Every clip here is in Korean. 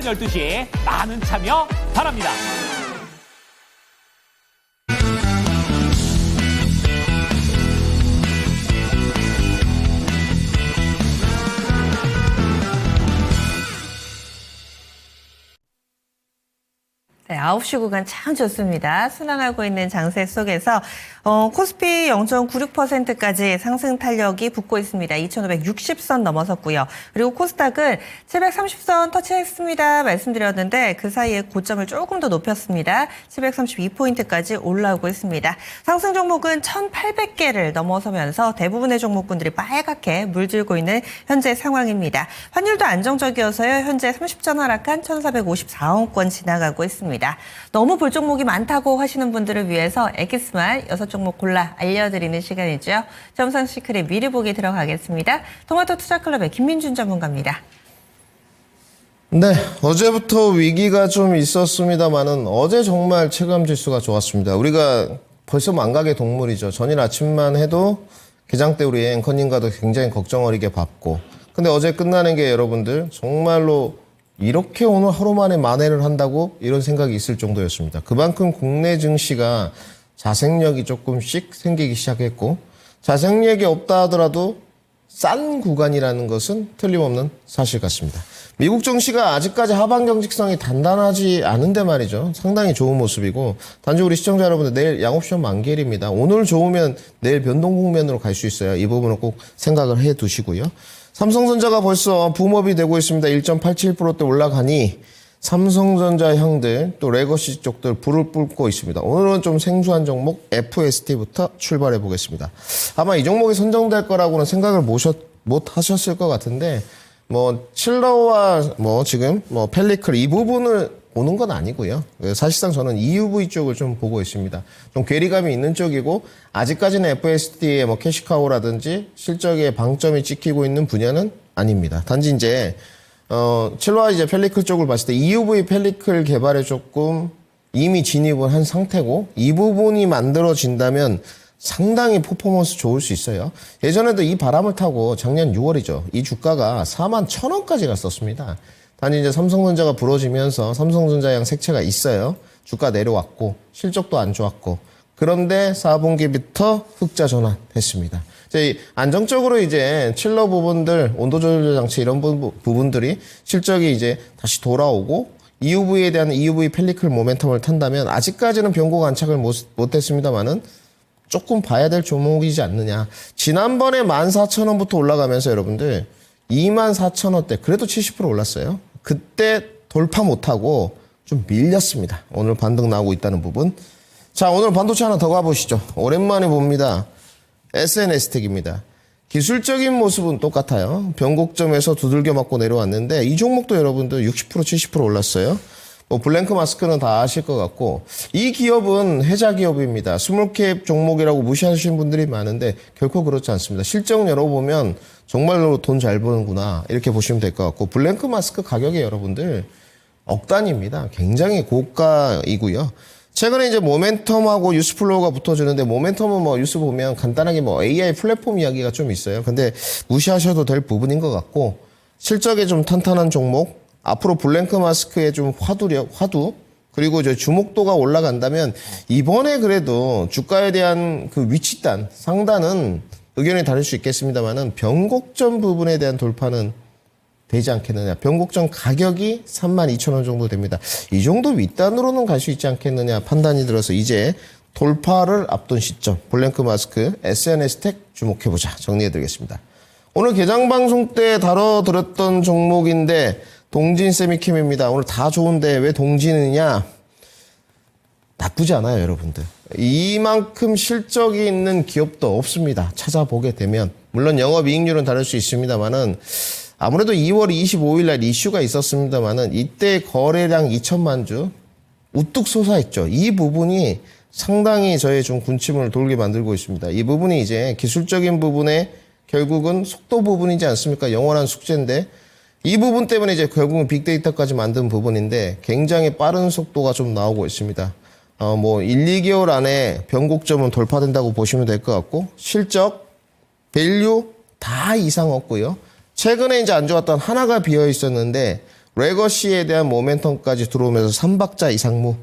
12시 많은 참여 바랍니다. 네, 9시 구간 참 좋습니다. 순항하고 있는 장세 속에서 코스피 0.96%까지 상승 탄력이 붙고 있습니다. 2,560선 넘어섰고요. 그리고 코스닥은 730선 터치했습니다. 말씀드렸는데 그 사이에 고점을 조금 더 높였습니다. 732포인트까지 올라오고 있습니다. 상승 종목은 1,800개를 넘어서면서 대부분의 종목군들이 빨갛게 물들고 있는 현재 상황입니다. 환율도 안정적이어서요. 현재 30전 하락한 1,454원권 지나가고 있습니다. 너무 볼 종목이 많다고 하시는 분들을 위해서 엑기스만 6종목 골라 알려드리는 시간이죠. 점상 시크릿 미리 보기 들어가겠습니다. 토마토 투자클럽의 김민준 전문가입니다. 네, 어제부터 위기가 좀 있었습니다만은 어제 정말 체감 지수가 좋았습니다. 우리가 벌써 망각의 동물이죠. 전일 아침만 해도 개장 때 우리 앵커님과도 굉장히 걱정 어리게 봤고, 근데 어제 끝나는 게 여러분들 정말로 이렇게 오늘 하루 만에 만회를 한다고 이런 생각이 있을 정도였습니다. 그만큼 국내 증시가 자생력이 조금씩 생기기 시작했고, 자생력이 없다 하더라도 싼 구간이라는 것은 틀림없는 사실 같습니다. 미국 증시가 아직까지 하방 경직성이 단단하지 않은데 말이죠. 상당히 좋은 모습이고, 단지 우리 시청자 여러분들 내일 양옵션 만기일입니다. 오늘 좋으면 내일 변동 국면으로 갈 수 있어요. 이 부분은 꼭 생각을 해 두시고요. 삼성전자가 벌써 붐업이 되고 있습니다. 1.87%대 올라가니 삼성전자 형들 또 레거시 쪽들 불을 뿜고 있습니다. 오늘은 좀 생소한 종목 FST부터 출발해 보겠습니다. 아마 이 종목이 선정될 거라고는 생각을 못 하셨을 것 같은데, 칠러와 지금 펠리클 이 부분을 보는 건 아니고요. 사실상 저는 EUV 쪽을 좀 보고 있습니다. 좀 괴리감이 있는 쪽이고, 아직까지는 FST의 캐시카우라든지 실적에 방점이 찍히고 있는 분야는 아닙니다. 단지 이제 칠러와 이제 펠리클 쪽을 봤을 때 EUV 펠리클 개발에 조금 이미 진입을 한 상태고, 이 부분이 만들어진다면 상당히 퍼포먼스 좋을 수 있어요. 예전에도 이 바람을 타고 작년 6월이죠. 이 주가가 41,000원까지 갔었습니다. 단지 이제 삼성전자가 부러지면서 삼성전자양 색채가 있어요. 주가 내려왔고 실적도 안 좋았고, 그런데 4분기부터 흑자 전환했습니다. 이제 안정적으로 이제 칠러 부분들, 온도 조절 장치 이런 부분들이 실적이 이제 다시 돌아오고 EUV에 대한 EUV 펠리클 모멘텀을 탄다면, 아직까지는 변곡 안착을 못했습니다만은 조금 봐야 될 종목이지 않느냐. 지난번에 14,000원부터 올라가면서 여러분들 24,000원대 그래도 70% 올랐어요. 그때 돌파 못하고 좀 밀렸습니다. 오늘 반등 나오고 있다는 부분. 자, 오늘 반도체 하나 더 가보시죠. 오랜만에 봅니다. SNS텍입니다. 기술적인 모습은 똑같아요. 변곡점에서 두들겨 맞고 내려왔는데 이 종목도 여러분들 60% 70% 올랐어요. 블랭크 마스크는 다 아실 것 같고, 이 기업은 해자 기업입니다. 스몰캡 종목이라고 무시하시는 분들이 많은데 결코 그렇지 않습니다. 실적 열어보면 정말로 돈 잘 버는구나 이렇게 보시면 될 것 같고, 블랭크 마스크 가격이 여러분들 억 단위입니다. 굉장히 고가이고요. 최근에 이제 모멘텀하고 뉴스플로우가 붙어주는데, 모멘텀은 뉴스 보면 간단하게 AI 플랫폼 이야기가 좀 있어요. 근데 무시하셔도 될 부분인 것 같고, 실적에 좀 탄탄한 종목, 앞으로 블랭크 마스크의 좀 화두, 그리고 이제 주목도가 올라간다면, 이번에 그래도 주가에 대한 그 위치단, 상단은 의견이 다를 수 있겠습니다만은 변곡점 부분에 대한 돌파는 되지 않겠느냐. 변곡점 가격이 32,000원 정도 됩니다. 이 정도 윗단으로는 갈 수 있지 않겠느냐 판단이 들어서 이제 돌파를 앞둔 시점, 블랭크 마스크, SNS텍 주목해보자 정리해드리겠습니다. 오늘 개장방송 때 다뤄드렸던 종목인데 동진세미캠입니다. 오늘 다 좋은데 왜 동진이냐? 나쁘지 않아요, 여러분들. 이만큼 실적이 있는 기업도 없습니다. 찾아보게 되면. 물론 영업이익률은 다를 수 있습니다만은, 아무래도 2월 25일 날 이슈가 있었습니다만은, 이때 거래량 2천만 주 우뚝 솟아있죠. 이 부분이 상당히 저의 좀 군침을 돌게 만들고 있습니다. 이 부분이 이제 기술적인 부분에 결국은 속도 부분이지 않습니까? 영원한 숙제인데, 이 부분 때문에 이제 결국은 빅데이터까지 만든 부분인데 굉장히 빠른 속도가 좀 나오고 있습니다. 1, 2개월 안에 변곡점은 돌파된다고 보시면 될 것 같고, 실적, 밸류 다 이상 없고요. 최근에 이제 안 좋았던 하나가 비어 있었는데 레거시에 대한 모멘텀까지 들어오면서 3박자 이상무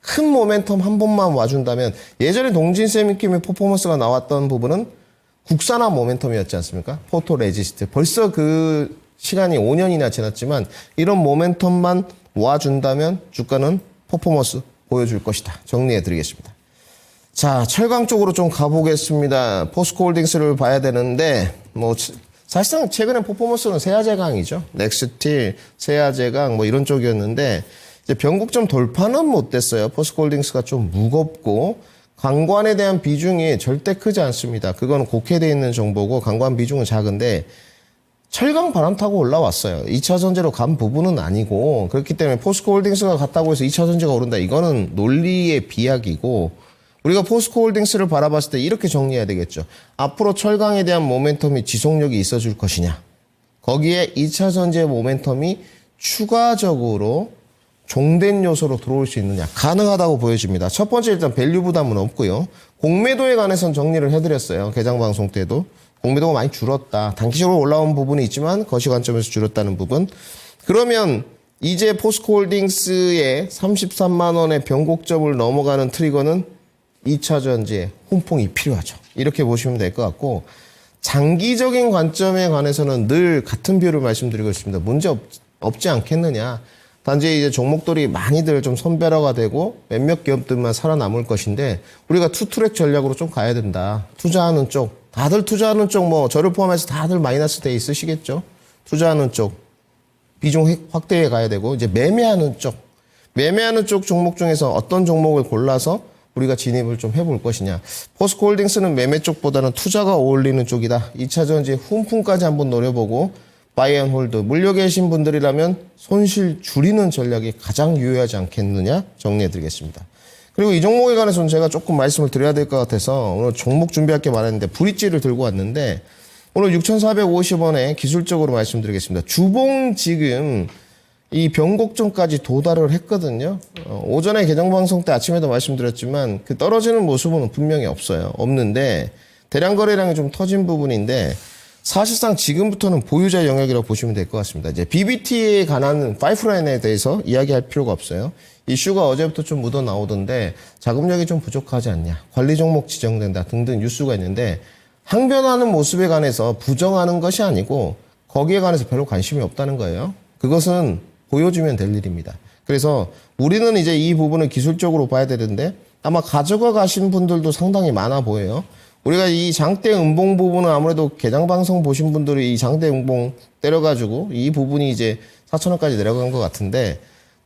큰 모멘텀 한 번만 와준다면 예전에 동진세미킴의 퍼포먼스가 나왔던 부분은 국산화 모멘텀이었지 않습니까? 포토 레지스트. 벌써 그 시간이 5년이나 지났지만 이런 모멘텀만 와준다면 주가는 퍼포먼스 보여줄 것이다. 정리해드리겠습니다. 자, 철강 쪽으로 좀 가보겠습니다. 포스코홀딩스를 봐야 되는데 뭐 사실상 최근에 퍼포먼스는 세아제강이죠. 넥스틸, 세아제강 뭐 이런 쪽이었는데 이제 변곡점 돌파는 못 됐어요. 포스코홀딩스가 좀 무겁고 강관에 대한 비중이 절대 크지 않습니다. 그거는 곡해되어 있는 정보고 강관 비중은 작은데 철강 바람 타고 올라왔어요. 2차 전지로 간 부분은 아니고 그렇기 때문에 포스코홀딩스가 갔다고 해서 2차 전지가 오른다. 이거는 논리의 비약이고 우리가 포스코홀딩스를 바라봤을 때 이렇게 정리해야 되겠죠. 앞으로 철강에 대한 모멘텀이 지속력이 있어줄 것이냐. 거기에 2차 전지의 모멘텀이 추가적으로 종된 요소로 들어올 수 있느냐. 가능하다고 보여집니다. 첫 번째 일단 밸류 부담은 없고요. 공매도에 관해서는 정리를 해드렸어요. 개장방송 때도. 공매도가 많이 줄었다. 단기적으로 올라온 부분이 있지만 거시 관점에서 줄었다는 부분. 그러면 이제 포스코홀딩스의 33만 원의 변곡점을 넘어가는 트리거는 2차 전지에 훈풍이 필요하죠. 이렇게 보시면 될 것 같고 장기적인 관점에 관해서는 늘 같은 뷰를 말씀드리고 있습니다. 문제 없지 않겠느냐. 단지 이제 종목들이 많이들 좀 선별화가 되고 몇몇 기업들만 살아남을 것인데 우리가 투트랙 전략으로 좀 가야 된다. 투자하는 쪽. 다들 투자하는 쪽 뭐 저를 포함해서 다들 마이너스 돼 있으시겠죠. 투자하는 쪽 비중 확대해 가야 되고 이제 매매하는 쪽 종목 중에서 어떤 종목을 골라서 우리가 진입을 좀 해볼 것이냐. 포스코홀딩스는 매매 쪽보다는 투자가 어울리는 쪽이다. 2차 전지 훈풍까지 한번 노려보고 바이앤홀드 물려 계신 분들이라면 손실 줄이는 전략이 가장 유효하지 않겠느냐 정리해드리겠습니다. 그리고 이 종목에 관해서는 제가 조금 말씀을 드려야 될 것 같아서 오늘 종목 준비할 게 많았는데 브릿지를 들고 왔는데 오늘 6,450원에 기술적으로 말씀드리겠습니다. 주봉 지금 이 변곡점까지 도달을 했거든요. 오전에 개정방송 때 아침에도 말씀드렸지만 그 떨어지는 모습은 분명히 없는데 대량 거래량이 좀 터진 부분인데 사실상 지금부터는 보유자 영역이라고 보시면 될 것 같습니다. 이제 BBT에 관한 파이프라인에 대해서 이야기할 필요가 없어요. 이슈가 어제부터 좀 묻어 나오던데 자금력이 좀 부족하지 않냐, 관리 종목 지정된다 등등 뉴스가 있는데 항변하는 모습에 관해서 부정하는 것이 아니고 거기에 관해서 별로 관심이 없다는 거예요. 그것은 보여주면 될 일입니다. 그래서 우리는 이제 이 부분을 기술적으로 봐야 되는데 아마 가져가 가신 분들도 상당히 많아 보여요. 우리가 이 장대 음봉 부분은 아무래도 개장 방송 보신 분들이 이 장대 음봉 때려가지고 이 부분이 이제 4,000원까지 내려간 것 같은데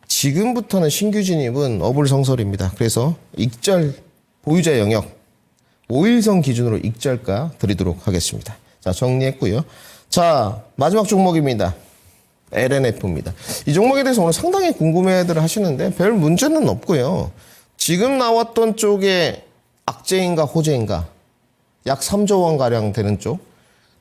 지금부터는 신규 진입은 어불성설입니다. 그래서 익절 보유자 영역 5일선 기준으로 익절가 드리도록 하겠습니다. 자, 정리했고요. 자, 마지막 종목입니다. LNF입니다. 이 종목에 대해서 오늘 상당히 궁금해들 하시는데 별 문제는 없고요. 지금 나왔던 쪽에 악재인가 호재인가 약 3조 원가량 되는 쪽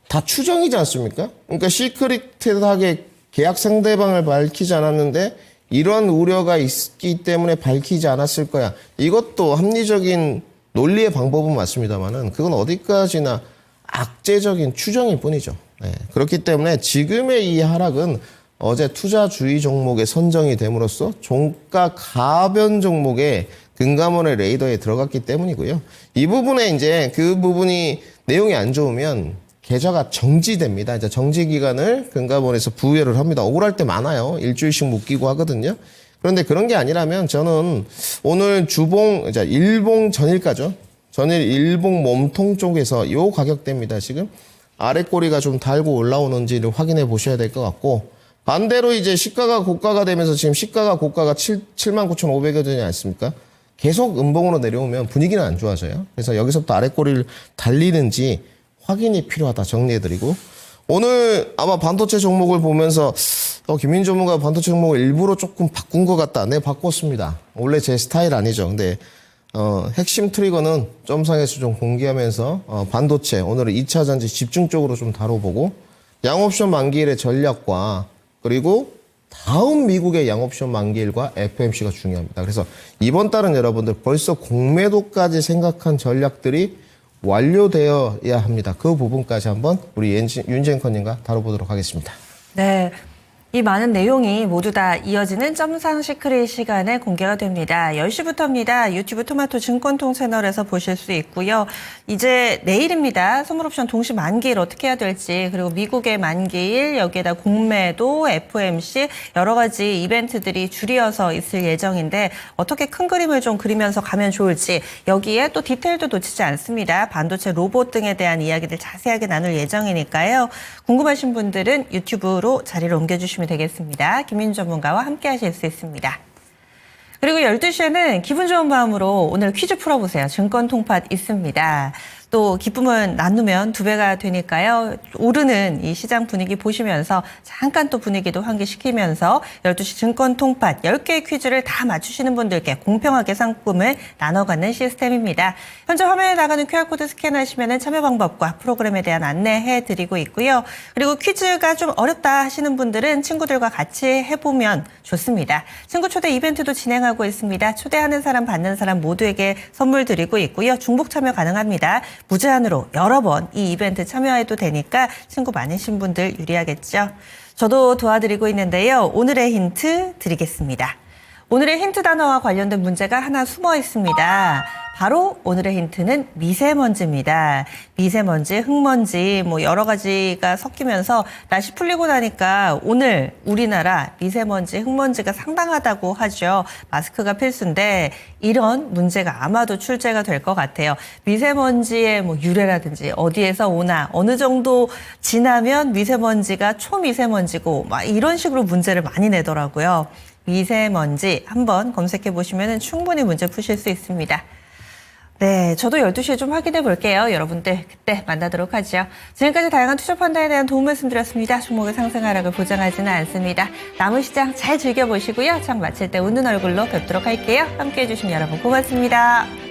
다 추정이지 않습니까? 그러니까 시크릿하게 계약 상대방을 밝히지 않았는데 이런 우려가 있기 때문에 밝히지 않았을 거야. 이것도 합리적인 논리의 방법은 맞습니다만은 그건 어디까지나 악재적인 추정일 뿐이죠. 네. 그렇기 때문에 지금의 이 하락은 어제 투자주의 종목에 선정이 됨으로써 종가 가변 종목에 금감원의 레이더에 들어갔기 때문이고요. 이 부분에 이제 그 부분이 내용이 안 좋으면 계좌가 정지됩니다. 이제 정지 기간을 금감원에서 부여를 합니다. 억울할 때 많아요. 일주일씩 묶이고 하거든요. 그런데 그런 게 아니라면 저는 오늘 주봉, 이제 일봉 전일가죠. 전일 일봉 몸통 쪽에서 요 가격대입니다. 지금 아래 꼬리가 좀 달고 올라오는지를 확인해 보셔야 될 것 같고 반대로 이제 시가가 고가가 되면서 지금 시가가 고가가 79,500여 원이지 않습니까? 계속 음봉으로 내려오면 분위기는 안 좋아져요. 그래서 여기서부터 아래 꼬리를 달리는지 확인이 필요하다 정리해드리고 오늘 아마 반도체 종목을 보면서 김민 전문가 반도체 종목을 일부러 조금 바꾼 것 같다. 네, 바꿨습니다. 원래 제 스타일 아니죠. 근데 핵심 트리거는 점상에서 좀 공개하면서 반도체 오늘은 2차 전지 집중적으로 좀 다뤄보고 양옵션 만기일의 전략과 그리고 다음 미국의 양옵션 만기일과 FMC가 중요합니다. 그래서 이번 달은 여러분들 벌써 공매도까지 생각한 전략들이 완료되어야 합니다. 그 부분까지 한번 우리 윤재앵커님과 다뤄보도록 하겠습니다. 네. 이 많은 내용이 모두 다 이어지는 점상 시크릿 시간에 공개가 됩니다. 10시부터입니다. 유튜브 토마토 증권통 채널에서 보실 수 있고요. 이제 내일입니다. 선물옵션 동시 만기일 어떻게 해야 될지, 그리고 미국의 만기일, 여기에다 공매도, FOMC 여러 가지 이벤트들이 줄이어서 있을 예정인데 어떻게 큰 그림을 좀 그리면서 가면 좋을지, 여기에 또 디테일도 놓치지 않습니다. 반도체, 로봇 등에 대한 이야기들 자세하게 나눌 예정이니까요. 궁금하신 분들은 유튜브로 자리를 옮겨주시면 되겠습니다. 김민주 전문가와 함께 하실 수 있습니다. 그리고 12시에는 기분 좋은 마음으로 오늘 퀴즈 풀어보세요. 증권 통팟 있습니다. 또 기쁨을 나누면 2배가 되니까요. 오르는 이 시장 분위기 보시면서 잠깐 또 분위기도 환기시키면서 12시 증권 통팟 10개의 퀴즈를 다 맞추시는 분들께 공평하게 상품을 나눠가는 시스템입니다. 현재 화면에 나가는 QR코드 스캔하시면 참여 방법과 프로그램에 대한 안내해드리고 있고요. 그리고 퀴즈가 좀 어렵다 하시는 분들은 친구들과 같이 해보면 좋습니다. 친구 초대 이벤트도 진행하고 있습니다. 초대하는 사람, 받는 사람 모두에게 선물 드리고 있고요. 중복 참여 가능합니다. 무제한으로 여러 번 이 이벤트 참여해도 되니까 친구 많으신 분들 유리하겠죠. 저도 도와드리고 있는데요. 오늘의 힌트 드리겠습니다. 오늘의 힌트 단어와 관련된 문제가 하나 숨어 있습니다. 바로 오늘의 힌트는 미세먼지입니다. 미세먼지, 흙먼지 뭐 여러 가지가 섞이면서 날씨 풀리고 나니까 오늘 우리나라 미세먼지, 흙먼지가 상당하다고 하죠. 마스크가 필수인데 이런 문제가 아마도 출제가 될 것 같아요. 미세먼지의 뭐 유래라든지 어디에서 오나, 어느 정도 지나면 미세먼지가 초미세먼지고 막 이런 식으로 문제를 많이 내더라고요. 미세먼지 한번 검색해 보시면 충분히 문제 푸실 수 있습니다. 네, 저도 12시에 좀 확인해 볼게요. 여러분들 그때 만나도록 하죠. 지금까지 다양한 투자 판단에 대한 도움 말씀드렸습니다. 종목의 상승 하락을 보장하지는 않습니다. 남은 시장 잘 즐겨보시고요. 장 마칠 때 웃는 얼굴로 뵙도록 할게요. 함께해 주신 여러분 고맙습니다.